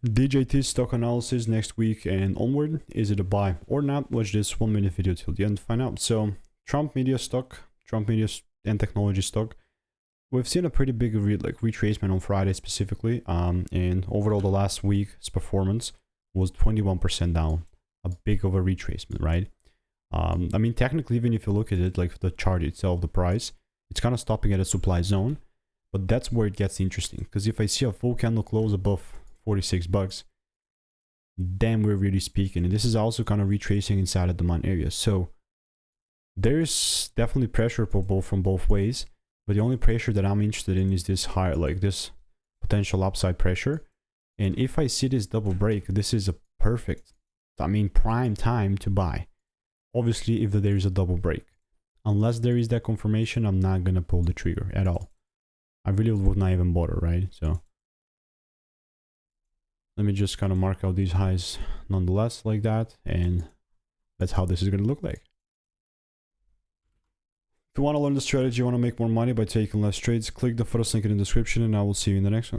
DJT stock analysis next week and onward. Is it a buy or not? Watch this 1 minute video till the end to find out. So Trump media stock, Trump media and technology stock, we've seen a pretty big retracement on Friday specifically, and overall the last week's performance was 21% down, a big of a retracement, right? I mean, technically, even if you look at it, like the chart itself, the price, it's kind of stopping at a supply zone, but that's where it gets interesting, because if I see a full candle close above 46 bucks, then we're really speaking, and this is also kind of retracing inside of the demand area. So there's definitely pressure from both ways, but the only pressure that I'm interested in is this higher, like this potential upside pressure. And if I see this double break, this is a perfect, I mean, prime time to buy. Obviously, if there is a double break, unless there is that confirmation, I'm not gonna pull the trigger at all. I really would not even bother, right? So let me just kind of mark out these highs nonetheless like that, and that's how this is gonna look like. If you want to learn the strategy, you want to make more money by taking less trades, click the first link in the description, and I will see you in the next one.